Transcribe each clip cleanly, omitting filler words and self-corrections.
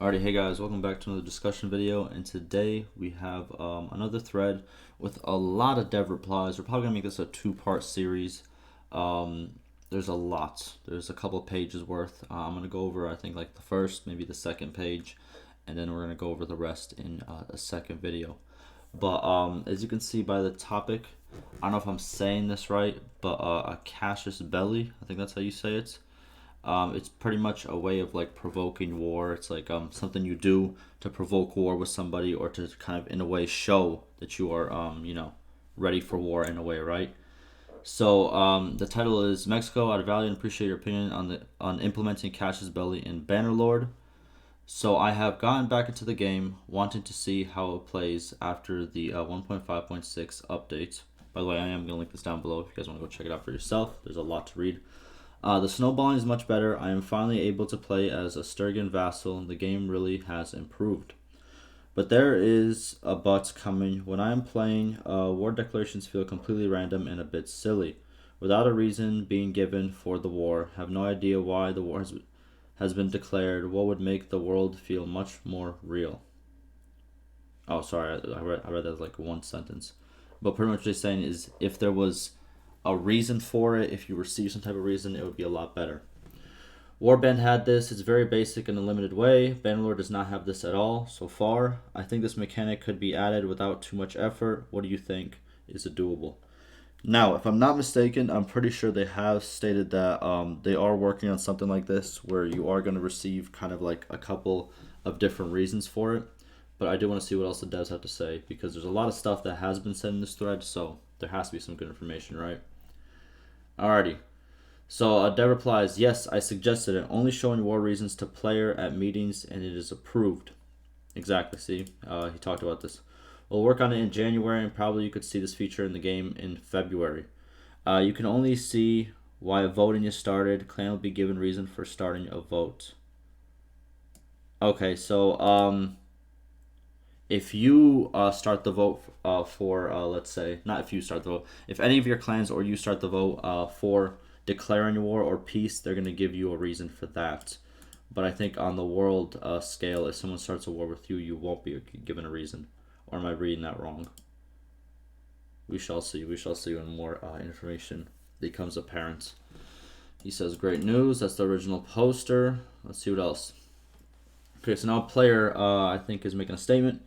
Alrighty, hey guys, welcome back to another discussion video, and today we have another thread with a lot of dev replies. We're probably going to make this a two-part series. There's a lot. There's a couple pages worth. I'm going to go over, I think, like the first, maybe the second page, and then we're going to go over the rest in a second video. But as you can see by the topic, I don't know if I'm saying this right, but a Casus Belli, I think that's how you say it. It's pretty much a way of like provoking war. It's like something you do to provoke war with somebody, or to kind of in a way show that you are ready for war in a way, right? So the title is Mexico. I'd value and appreciate your opinion on implementing Casus Belli in Bannerlord. So I have gotten back into the game, wanting to see how it plays after the 1.5.6 update. By the way, I am going to link this down below if you guys want to go check it out for yourself. There's a lot to read. The snowballing is much better. I am finally able to play as a Sturgian vassal, and the game really has improved. But there is a but coming. When I am playing, war declarations feel completely random and a bit silly. Without a reason being given for the war, have no idea why the war has been declared. What would make the world feel much more real? Oh, sorry, I read that as like one sentence. But pretty much what they're saying is if there was a reason for it, if you receive some type of reason, it would be a lot better. Warband had this. It's very basic in a limited way. Bannerlord does not have this at all so far. I think this mechanic could be added without too much effort. What do you think? Is it doable? Now, if I'm not mistaken, I'm pretty sure they have stated that they are working on something like this where you are going to receive kind of like a couple of different reasons for it. But I do want to see what else the devs have to say, because there's a lot of stuff that has been said in this thread, so there has to be some good information, right? Alrighty. So Dev replies, yes, I suggested it, only showing war reasons to player at meetings, and it is approved. Exactly, see? He talked about this. We'll work on it in January, and probably you could see this feature in the game in February. You can only see why voting is started. Clan will be given reason for starting a vote. Okay, so if you start the vote for, let's say, not if you start the vote, if any of your clans or you start the vote for declaring war or peace, they're going to give you a reason for that. But I think on the world scale, if someone starts a war with you, you won't be given a reason. Or am I reading that wrong? We shall see. We shall see when more information becomes apparent. He says, great news. That's the original poster. Let's see what else. Okay, so now a player, I think, is making a statement.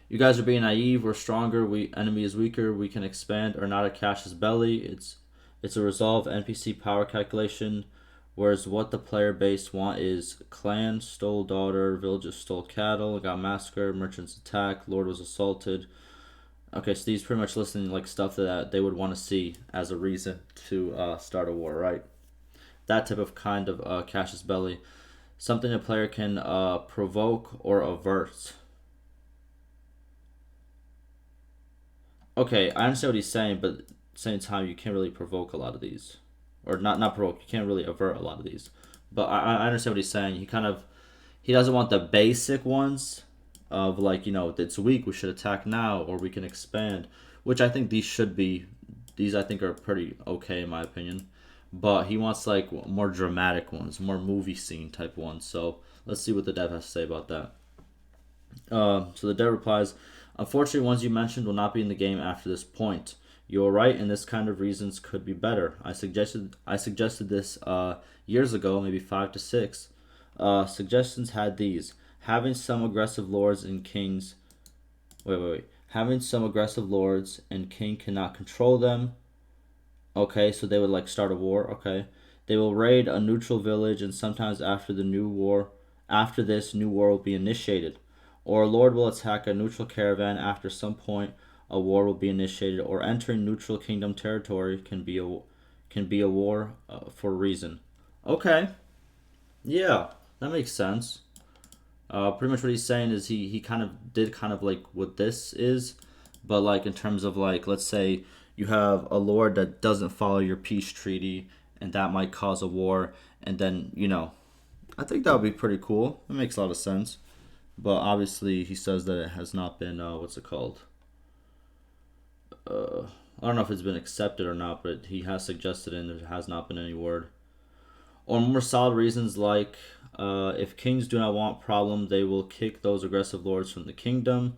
You guys are being naive. We're stronger. Enemy is weaker. We can expand or not a Casus Belli. It's a resolve NPC power calculation. Whereas what the player base want is clan stole daughter, villages stole cattle, got massacred, merchants attacked, lord was assaulted. Okay, so these pretty much listing like stuff that they would want to see as a reason to start a war, right? That type of kind of Casus Belli, something a player can provoke or avert. Okay, I understand what he's saying, but at the same time, you can't really provoke a lot of these, or not provoke. You can't really avert a lot of these. But I understand what he's saying. He doesn't want the basic ones of like it's weak. We should attack now, or we can expand. Which I think these should be. These I think are pretty okay in my opinion. But he wants like more dramatic ones, more movie scene type ones. So let's see what the dev has to say about that. So the dev replies, unfortunately, ones you mentioned will not be in the game after this point. You are right, and this kind of reasons could be better. I suggested this years ago, maybe 5 to 6. Suggestions had these: having some aggressive lords and kings. Wait. Having some aggressive lords and king cannot control them. Okay, so they would like start a war. Okay, they will raid a neutral village, and sometimes after this new war will be initiated, or a lord will attack a neutral caravan. After some point, a war will be initiated, or entering neutral kingdom territory can be a war for a reason. Okay, yeah, that makes sense. Pretty much what he's saying is he kind of did kind of like what this is, but like in terms of like let's say you have a lord that doesn't follow your peace treaty, and that might cause a war, and then I think that would be pretty cool. It makes a lot of sense. But obviously, he says that it has not been what's it called? I don't know if it's been accepted or not, but he has suggested it, and there has not been any word. Or more solid reasons like if kings do not want problem, they will kick those aggressive lords from the kingdom.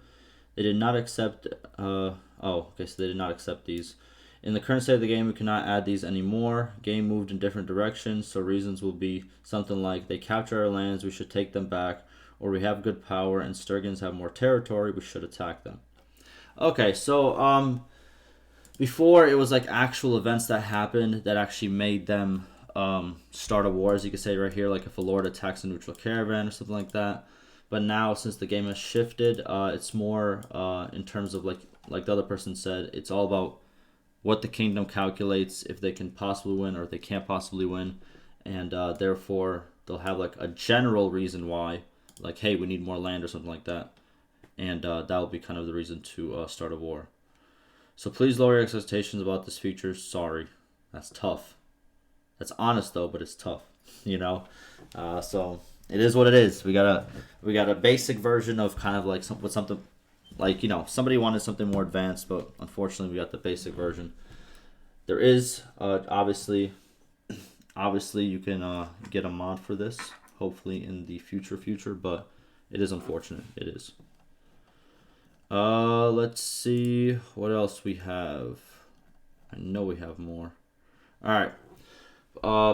They did not accept. Okay, so they did not accept these. In the current state of the game, we cannot add these anymore. Game moved in different directions, so reasons will be something like they capture our lands, we should take them back, or we have good power and Sturgians have more territory, we should attack them. Okay, so before it was like actual events that happened that actually made them start a war, as you could say right here, like if a lord attacks a neutral caravan or something like that. But now, since the game has shifted, it's more in terms of like the other person said, it's all about what the kingdom calculates if they can possibly win or if they can't possibly win, and therefore they'll have like a general reason why, like hey, we need more land or something like that, and that will be kind of the reason to start a war. So please lower your expectations about this feature. Sorry, that's tough. That's honest though, but it's tough. You know, so it is what it is. We got a basic version of kind of like something like, you know, somebody wanted something more advanced, but unfortunately we got the basic version. There is obviously you can get a mod for this hopefully in the future, but it is unfortunate. It is. Let's see what else we have. I know we have more. All right.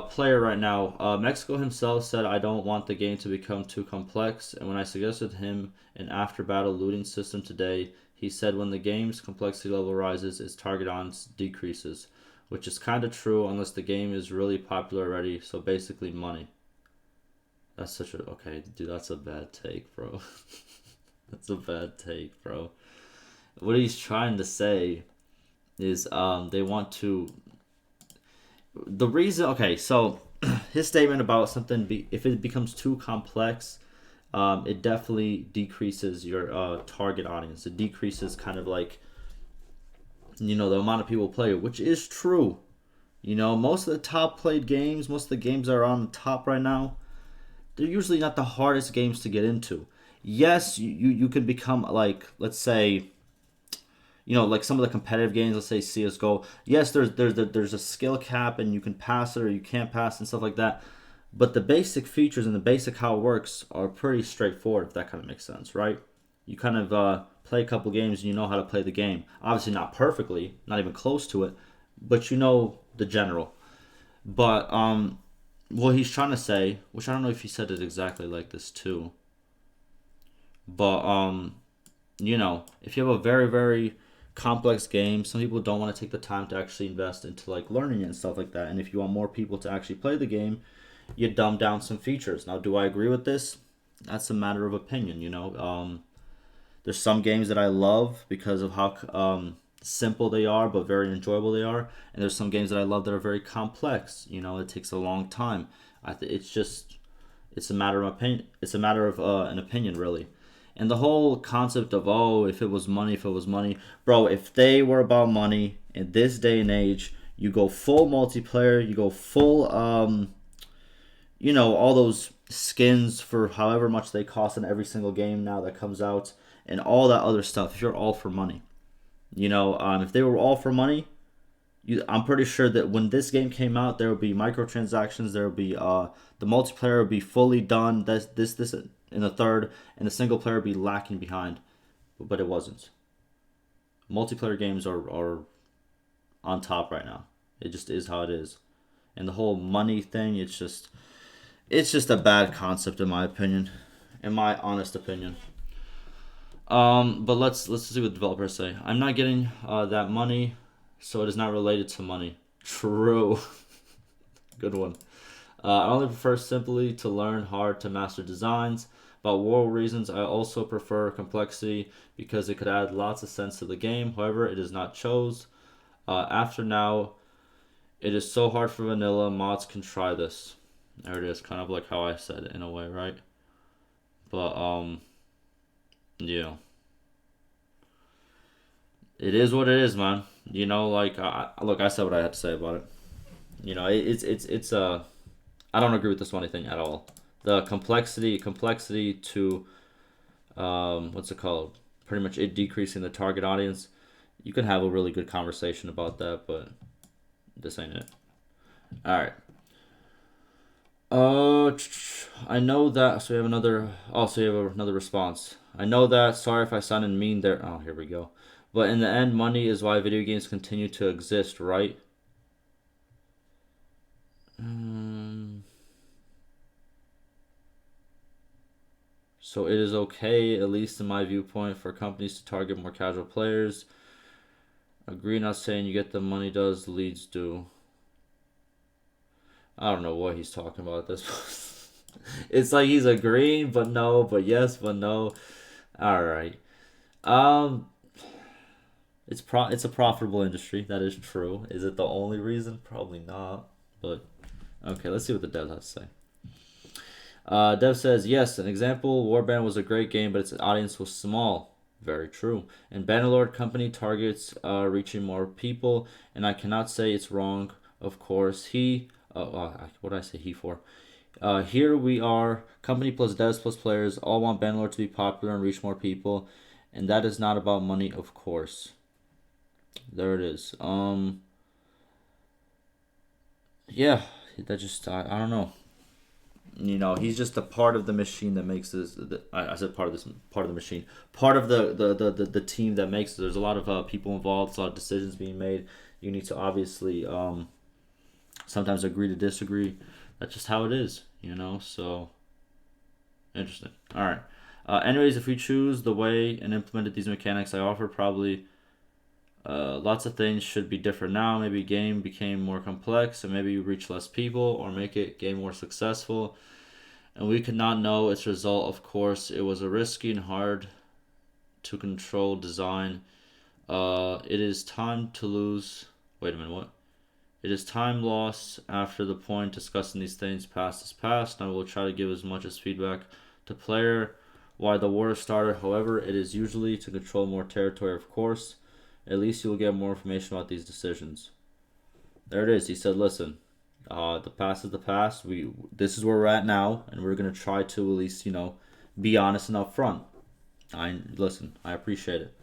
Player right now. Mexico himself said, I don't want the game to become too complex, and when I suggested him an after-battle looting system today, he said when the game's complexity level rises, its target odds decreases, which is kind of true unless the game is really popular already, so basically money. That's such a... Okay, dude, that's a bad take, bro. That's a bad take, bro. What he's trying to say is they want to... The reason, okay, so his statement about something, if it becomes too complex, it definitely decreases your target audience. It decreases kind of like, you know, the amount of people play it, which is true. You know, most of the top played games, most of the games that are on the top right now, they're usually not the hardest games to get into. Yes, you can become like, let's say, you know, like some of the competitive games, let's say CS:GO. Yes, there's a skill cap and you can pass it or you can't pass and stuff like that. But the basic features and the basic how it works are pretty straightforward, if that kind of makes sense, right? You kind of play a couple games and you know how to play the game. Obviously not perfectly, not even close to it, but you know the general. But what he's trying to say, which I don't know if he said it exactly like this too, but you know, if you have a very, very complex game, some people don't want to take the time to actually invest into like learning it and stuff like that. And if you want more people to actually play the game, you dumb down some features. Now, do I agree with this? That's a matter of opinion, you know. There's some games that I love because of how simple they are, but very enjoyable they are. And there's some games that I love that are very complex. You know, it takes a long time. It's a matter of opinion. It's a matter of an opinion, really. And the whole concept of, oh, if it was money, bro, if they were about money in this day and age, you go full multiplayer, you go full, you know, all those skins for however much they cost in every single game now that comes out, and all that other stuff, if you're all for money. You know, if they were all for money, I'm pretty sure that when this game came out, there would be microtransactions, there would be, the multiplayer would be fully done, this in the third, and the single player would be lacking behind, but it wasn't. Multiplayer games are on top right now. It just is how it is, and the whole money thing, it's just a bad concept in my opinion, in my honest opinion. But let's see what developers say. I'm not getting that money, so it is not related to money. True. Good one. I only prefer simply to learn hard to master designs. About war reasons, I also prefer complexity because it could add lots of sense to the game. However, it is not chose. After now, it is so hard for vanilla. Mods can try this. There it is, kind of like how I said it in a way, right? But yeah, it is what it is, man. You know, like look, I said what I had to say about it. You know, it's I don't agree with this money thing at all. The complexity to what's it called? Pretty much it decreasing the target audience. You can have a really good conversation about that, but this ain't it. All right. I know that. So we have another. Also, you have another response. I know that. Sorry if I sounded mean there. Oh, here we go. But in the end, money is why video games continue to exist, right? Um, so it is okay, at least in my viewpoint, for companies to target more casual players. Agree, not saying you get the money does, the leads do. I don't know what he's talking about at this point. It's like he's agreeing, but no, but yes, but no. All right. Um, it's a profitable industry. That is true. Is it the only reason? Probably not. But okay, let's see what the devs have to say. Dev says yes. An example: Warband was a great game, but its audience was small. Very true. And Bannerlord company targets reaching more people, and I cannot say it's wrong. Of course, what did I say he for? Here we are, company plus devs plus players, all want Bannerlord to be popular and reach more people, and that is not about money, of course. There it is. Yeah, that just I don't know. He's just a part of the machine that makes this. I said part of this, part of the machine, part of the team that makes it. There's a lot of people involved, a lot of decisions being made. You need to obviously sometimes agree to disagree. That's just how it is. So interesting. All right. Anyways, if we choose the way and implemented these mechanics I offered, probably lots of things should be different now. Maybe game became more complex, and maybe you reach less people, or make it game more successful. And we could not know its result. Of course, it was a risky and hard to control design. It is time to lose. Wait a minute, what? It is time lost after the point discussing these things. Past is past, and I will try to give as much as feedback to player why the war started. However, it is usually to control more territory, of course. At least you will get more information about these decisions. There it is. He said, "Listen, the past is the past. This is where we're at now, and we're gonna try to at least be honest and upfront." I appreciate it.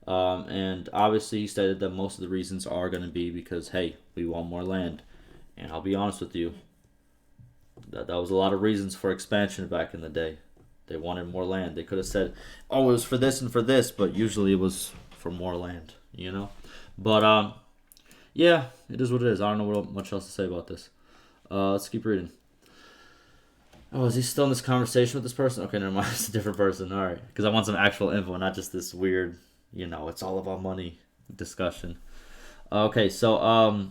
And obviously, he stated that most of the reasons are going to be because, hey, we want more land. And I'll be honest with you, that was a lot of reasons for expansion back in the day. They wanted more land. They could have said, oh, it was for this and for this, but usually it was for more land. But, yeah, it is what it is. I don't know what much else to say about this. Let's keep reading. Oh, is he still in this conversation with this person? Okay, never mind. It's a different person. All right. Because I want some actual info, not just this weird, it's all about money discussion. Okay, so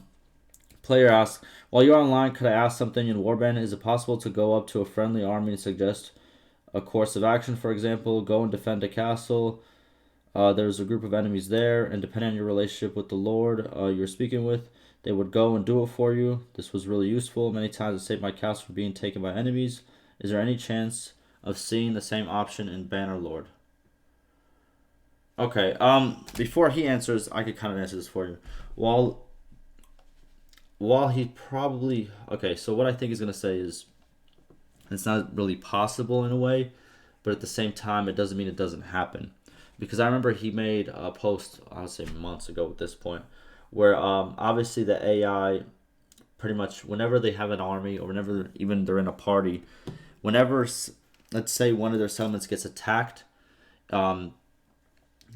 player asks, while you're online, could I ask something in Warband? Is it possible to go up to a friendly army and suggest a course of action? For example, go and defend a castle. There's a group of enemies there, and depending on your relationship with the Lord you're speaking with, they would go and do it for you. This was really useful. Many times it saved my castle from being taken by enemies. Is there any chance of seeing the same option in Bannerlord? Okay, before he answers, I could kind of answer this for you. While he probably okay, so what I think he's gonna say is it's not really possible in a way, but at the same time, it doesn't mean it doesn't happen. Because I remember he made a post, I would say months ago at this point, where obviously the AI pretty much whenever they have an army or whenever even they're in a party, whenever let's say one of their settlements gets attacked, um,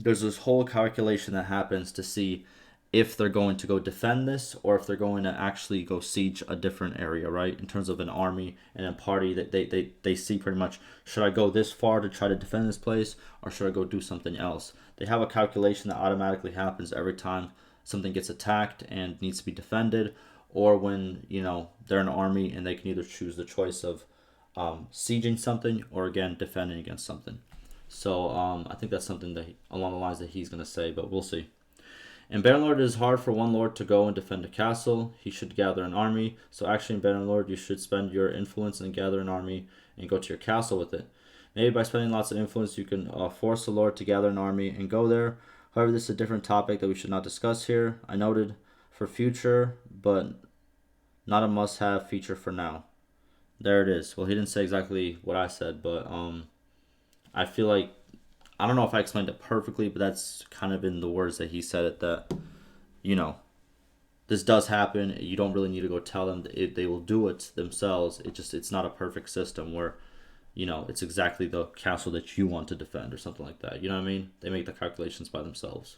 there's this whole calculation that happens to see if they're going to go defend this or if they're going to actually go siege a different area, right? In terms of an army and a party that they see pretty much, should I go this far to try to defend this place or should I go do something else? They have a calculation that automatically happens every time something gets attacked and needs to be defended, or when, they're an army and they can either choose the choice of sieging something or again defending against something. So I think that's something that along the lines that he's going to say, but we'll see. In Bannerlord, it is hard for one lord to go and defend a castle. He should gather an army. So actually in Bannerlord, you should spend your influence and gather an army and go to your castle with it. Maybe by spending lots of influence, you can force a lord to gather an army and go there. However, this is a different topic that we should not discuss here. I noted for future, but not a must-have feature for now. There it is. Well, he didn't say exactly what I said, but I feel like I don't know if I explained it perfectly, but that's kind of in the words that he said it that, you know, this does happen. You don't really need to go tell them. They will do it themselves. It's not a perfect system where, it's exactly the castle that you want to defend or something like that. You know what I mean? They make the calculations by themselves.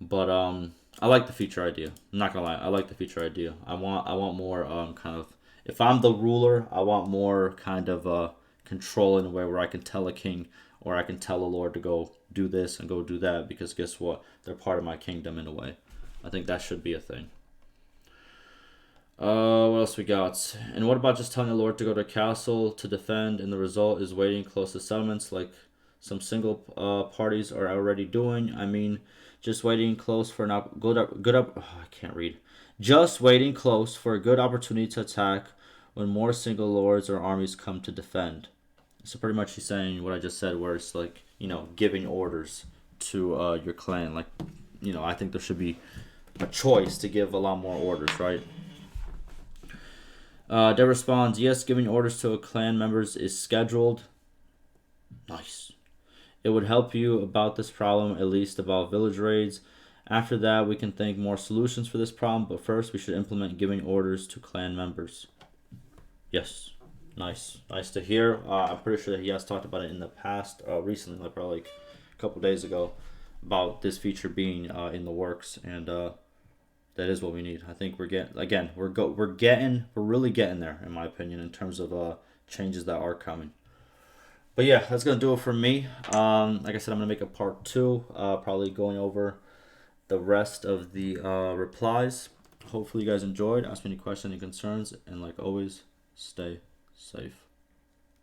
But I like the feature idea. I'm not gonna lie, I like the feature idea. I want more kind of, if I'm the ruler, I want more kind of control in a way where I can tell a king or I can tell a lord to go do this and go do that, because guess what? They're part of my kingdom in a way. I think that should be a thing. What else we got? And what about just telling a lord to go to a castle to defend, and the result is waiting close to settlements, like some single parties are already doing? I mean, just waiting close for an good up. Oh, I can't read. Just waiting close for a good opportunity to attack when more single lords or armies come to defend. So pretty much he's saying what I just said, where it's like, giving orders to your clan. Like, I think there should be a choice to give a lot more orders, right? Dev responds, yes, giving orders to a clan members is scheduled. Nice. It would help you about this problem, at least about village raids. After that, we can think more solutions for this problem, but first we should implement giving orders to clan members. Yes. Nice. Nice to hear. I'm pretty sure that he has talked about it in the past, recently, like probably like a couple days ago, about this feature being in the works, and that is what we need. I think we're getting, again, we're really getting there, in my opinion, in terms of changes that are coming. But yeah, that's gonna do it for me. Like I said, I'm gonna make a part 2, probably going over the rest of the replies. Hopefully you guys enjoyed. Ask me any questions, any concerns, and like always, stay safe.